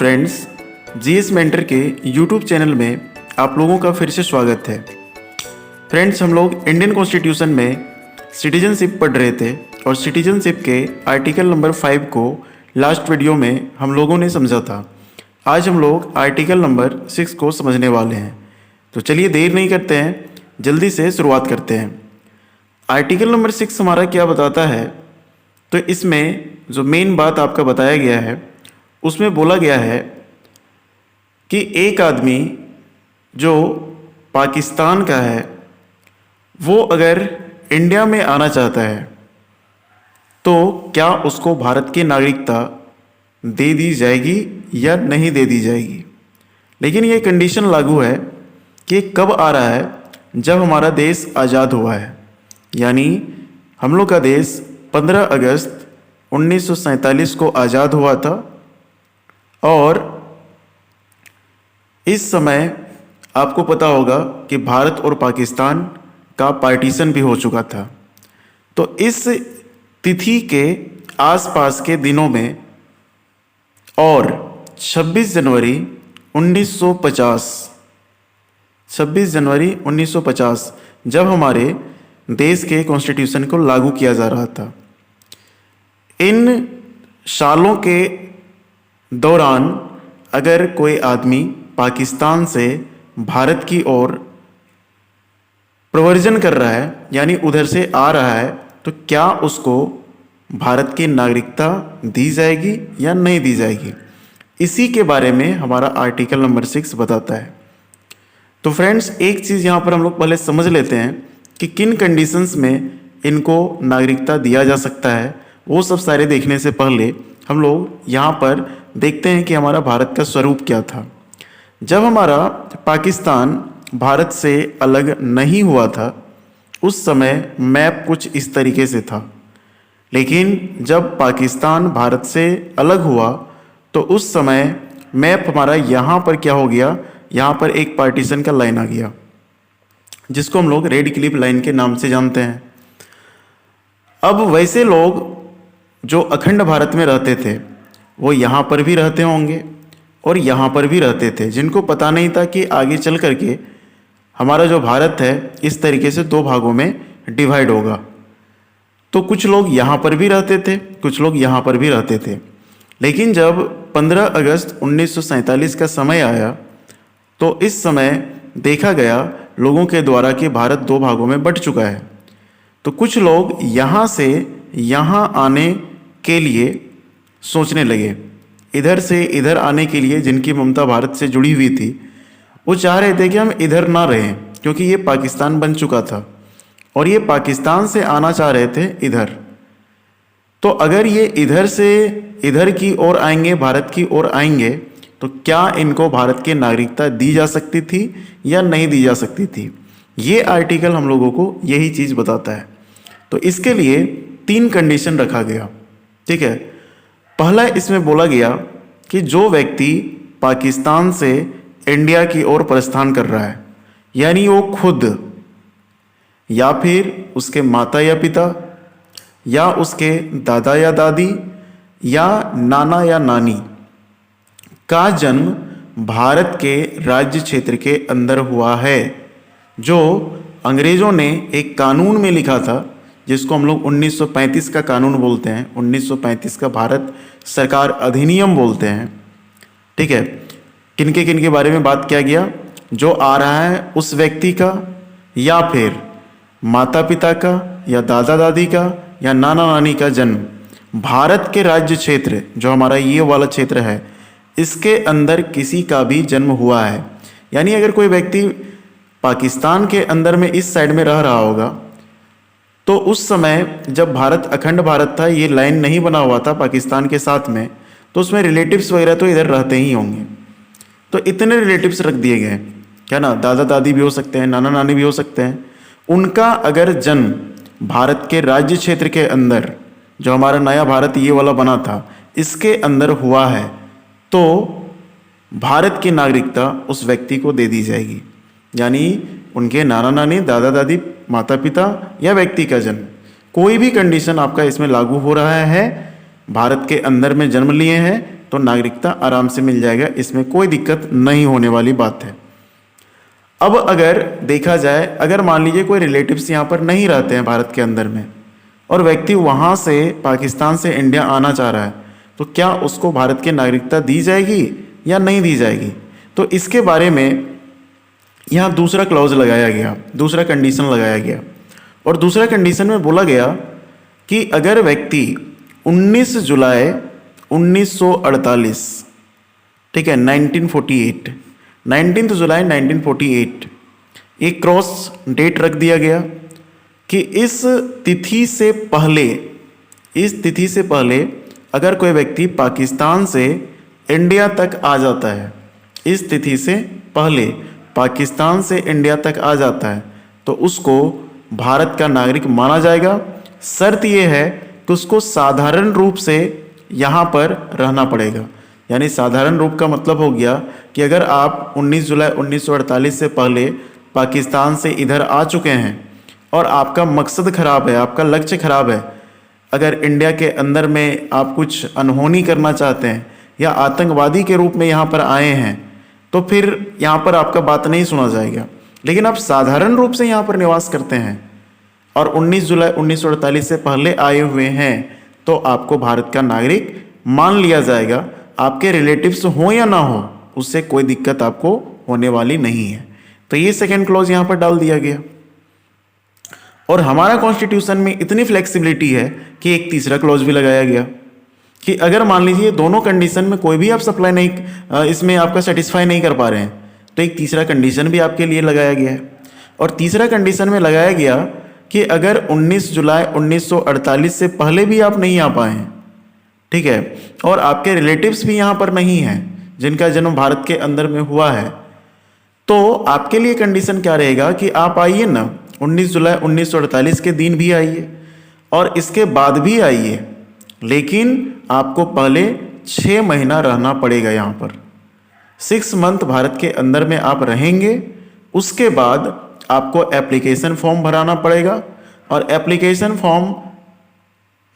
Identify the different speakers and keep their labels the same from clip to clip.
Speaker 1: Friends, GS mentor के YouTube channel में आप लोगों का फिर से स्वागत है। फ्रेंड्स, हम लोग इंडियन कॉन्स्टिट्यूशन में सिटीजनशिप पढ़ रहे थे और सिटीजनशिप के आर्टिकल नंबर 5 को लास्ट वीडियो में हम लोगों ने समझा था। आज हम लोग आर्टिकल नंबर 6 को समझने वाले हैं। तो चलिए देर नहीं करते हैं, जल्दी से शुरुआत करते हैं। आर्टिकल नंबर 6 हमारा क्या बताता है, तो इसमें जो मेन बात आपका बताया गया है उसमें बोला गया है कि एक आदमी जो पाकिस्तान का है वो अगर इंडिया में आना चाहता है तो क्या उसको भारत की नागरिकता दे दी जाएगी या नहीं दे दी जाएगी। लेकिन ये कंडीशन लागू है कि कब आ रहा है, जब हमारा देश आज़ाद हुआ है। यानी हम लोग का देश 15 अगस्त 1947 को आज़ाद हुआ था और इस समय आपको पता होगा कि भारत और पाकिस्तान का पार्टीशन भी हो चुका था। तो इस तिथि के आसपास के दिनों में और 26 जनवरी 1950 जब हमारे देश के कॉन्स्टिट्यूशन को लागू किया जा रहा था, इन सालों के दौरान अगर कोई आदमी पाकिस्तान से भारत की ओर प्रवर्जन कर रहा है, यानी उधर से आ रहा है, तो क्या उसको भारत की नागरिकता दी जाएगी या नहीं दी जाएगी। इसी के बारे में हमारा आर्टिकल नंबर 6 बताता है। तो फ्रेंड्स, एक चीज़ यहाँ पर हम लोग पहले समझ लेते हैं कि किन कंडीशंस में इनको नागरिकता दिया जा सकता है। वो सब सारे देखने से पहले हम लोग यहाँ पर देखते हैं कि हमारा भारत का स्वरूप क्या था। जब हमारा पाकिस्तान भारत से अलग नहीं हुआ था, उस समय मैप कुछ इस तरीके से था। लेकिन जब पाकिस्तान भारत से अलग हुआ तो उस समय मैप हमारा यहाँ पर क्या हो गया, यहाँ पर एक पार्टीशन का लाइन आ गया, जिसको हम लोग रेड क्लिफ लाइन के नाम से जानते हैं। अब वैसे लोग जो अखंड भारत में रहते थे वो यहाँ पर भी रहते होंगे और यहाँ पर भी रहते थे, जिनको पता नहीं था कि आगे चल करके हमारा जो भारत है इस तरीके से 2 भागों में डिवाइड होगा। तो कुछ लोग यहाँ पर भी रहते थे, कुछ लोग यहाँ पर भी रहते थे। लेकिन जब 15 अगस्त 1947 का समय आया तो इस समय देखा गया लोगों के द्वारा कि भारत 2 भागों में बंट चुका है। तो कुछ लोग यहाँ से यहाँ आने के लिए सोचने लगे। इधर से इधर आने के लिए जिनकी ममता भारत से जुड़ी हुई थी, वो चाह रहे थे कि हम इधर ना रहें, क्योंकि ये पाकिस्तान बन चुका था और ये पाकिस्तान से आना चाह रहे थे इधर। तो अगर ये इधर से इधर की ओर आएंगे, भारत की ओर आएंगे, तो क्या इनको भारत की नागरिकता दी जा सकती थी या नहीं दी जा सकती थी। ये आर्टिकल हम लोगों को यही चीज़ बताता है। तो इसके लिए 3 कंडीशन रखा गया। ठीक है, पहला इसमें बोला गया कि जो व्यक्ति पाकिस्तान से इंडिया की ओर प्रस्थान कर रहा है, यानी वो खुद या फिर उसके माता या पिता या उसके दादा या दादी या नाना या नानी का जन्म भारत के राज्य क्षेत्र के अंदर हुआ है, जो अंग्रेज़ों ने एक कानून में लिखा था, जिसको हम लोग 1935 का कानून बोलते हैं, 1935 का भारत सरकार अधिनियम बोलते हैं। ठीक है, किनके बारे में बात किया गया, जो आ रहा है उस व्यक्ति का या फिर माता पिता का या दादा दादी का या नाना नानी का जन्म भारत के राज्य क्षेत्र, जो हमारा ये वाला क्षेत्र है, इसके अंदर किसी का भी जन्म हुआ है। यानी अगर कोई व्यक्ति पाकिस्तान के अंदर में इस साइड में रह रहा होगा, तो उस समय जब भारत अखंड भारत था, ये लाइन नहीं बना हुआ था पाकिस्तान के साथ में, तो उसमें रिलेटिव्स वगैरह तो इधर रहते ही होंगे। तो इतने रिलेटिव्स रख दिए गए, क्या ना, दादा दादी भी हो सकते हैं, नाना नानी भी हो सकते हैं। उनका अगर जन्म भारत के राज्य क्षेत्र के अंदर, जो हमारा नया भारत ये वाला बना था, इसके अंदर हुआ है, तो भारत की नागरिकता उस व्यक्ति को दे दी जाएगी। यानी उनके नाना नानी, दादा दादी, माता पिता या व्यक्ति का जन्म, कोई भी कंडीशन आपका इसमें लागू हो रहा है, भारत के अंदर में जन्म लिए हैं तो नागरिकता आराम से मिल जाएगा, इसमें कोई दिक्कत नहीं होने वाली बात है। अब अगर देखा जाए, अगर मान लीजिए कोई रिलेटिव्स यहाँ पर नहीं रहते हैं भारत के अंदर में, और व्यक्ति वहाँ से पाकिस्तान से इंडिया आना चाह रहा है, तो क्या उसको भारत की नागरिकता दी जाएगी या नहीं दी जाएगी? तो इसके बारे में यहाँ दूसरा क्लॉज लगाया गया, दूसरा कंडीशन लगाया गया। और दूसरा कंडीशन में बोला गया कि अगर व्यक्ति 19 जुलाई 1948, ठीक है, 1948, 19 जुलाई 1948 एक क्रॉस डेट रख दिया गया कि इस तिथि से पहले अगर कोई व्यक्ति पाकिस्तान से इंडिया तक आ जाता है, इस तिथि से पहले पाकिस्तान से इंडिया तक आ जाता है, तो उसको भारत का नागरिक माना जाएगा। शर्त यह है कि उसको साधारण रूप से यहाँ पर रहना पड़ेगा। यानी साधारण रूप का मतलब हो गया कि अगर आप 19 जुलाई 1948 से पहले पाकिस्तान से इधर आ चुके हैं और आपका मकसद खराब है, आपका लक्ष्य खराब है, अगर इंडिया के अंदर में आप कुछ अनहोनी करना चाहते हैं या आतंकवादी के रूप में यहाँ पर आए हैं, तो फिर यहाँ पर आपका बात नहीं सुना जाएगा। लेकिन आप साधारण रूप से यहाँ पर निवास करते हैं और 19 जुलाई 1948 से पहले आए हुए हैं, तो आपको भारत का नागरिक मान लिया जाएगा। आपके रिलेटिव्स हो या ना हो, उससे कोई दिक्कत आपको होने वाली नहीं है। तो ये सेकेंड क्लॉज यहाँ पर डाल दिया गया। और हमारा कॉन्स्टिट्यूशन में इतनी फ्लेक्सिबिलिटी है कि एक तीसरा क्लॉज भी लगाया गया कि अगर मान लीजिए दोनों कंडीशन में कोई भी आप सप्लाई नहीं, इसमें आपका सेटिस्फाई नहीं कर पा रहे हैं, तो एक तीसरा कंडीशन भी आपके लिए लगाया गया है। और तीसरा कंडीशन में लगाया गया कि अगर 19 जुलाई 1948 से पहले भी आप नहीं आ पाए हैं, ठीक है, और आपके रिलेटिव्स भी यहाँ पर नहीं हैं जिनका जन्म भारत के अंदर में हुआ है, तो आपके लिए कंडीशन क्या रहेगा कि आप आइए ना, 19 जुलाई 1948 के दिन भी आइए और इसके बाद भी आइए, लेकिन आपको पहले 6 महीना रहना पड़ेगा यहाँ पर। 6 मंथ भारत के अंदर में आप रहेंगे। उसके बाद आपको एप्लीकेशन फॉर्म भराना पड़ेगा और एप्लीकेशन फॉर्म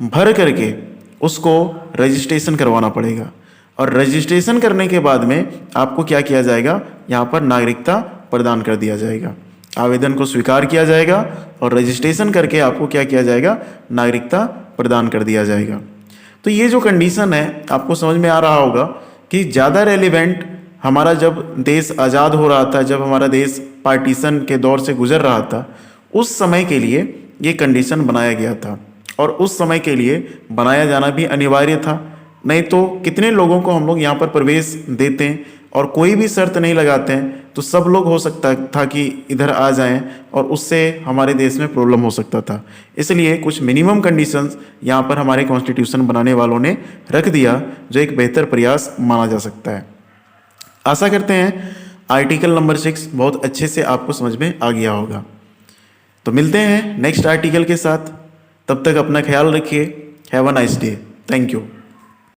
Speaker 1: भर करके उसको रजिस्ट्रेशन करवाना पड़ेगा। और रजिस्ट्रेशन करने के बाद में आपको क्या किया जाएगा, यहाँ पर नागरिकता प्रदान कर दिया जाएगा। आवेदन को स्वीकार किया जाएगा और रजिस्ट्रेशन करके आपको क्या किया जाएगा, नागरिकता प्रदान कर दिया जाएगा। तो ये जो कंडीशन है, आपको समझ में आ रहा होगा कि ज़्यादा रेलिवेंट हमारा जब देश आज़ाद हो रहा था, जब हमारा देश पार्टीशन के दौर से गुजर रहा था, उस समय के लिए ये कंडीशन बनाया गया था और उस समय के लिए बनाया जाना भी अनिवार्य था। नहीं तो कितने लोगों को हम लोग यहाँ पर प्रवेश देते हैं और कोई भी शर्त नहीं लगाते हैं, तो सब लोग हो सकता था कि इधर आ जाएं और उससे हमारे देश में प्रॉब्लम हो सकता था। इसलिए कुछ मिनिमम कंडीशंस यहाँ पर हमारे कॉन्स्टिट्यूशन बनाने वालों ने रख दिया, जो एक बेहतर प्रयास माना जा सकता है। आशा करते हैं आर्टिकल नंबर 6 बहुत अच्छे से आपको समझ में आ गया होगा। तो मिलते हैं नेक्स्ट आर्टिकल के साथ, तब तक अपना ख्याल रखिए। Have a nice day. Thank you.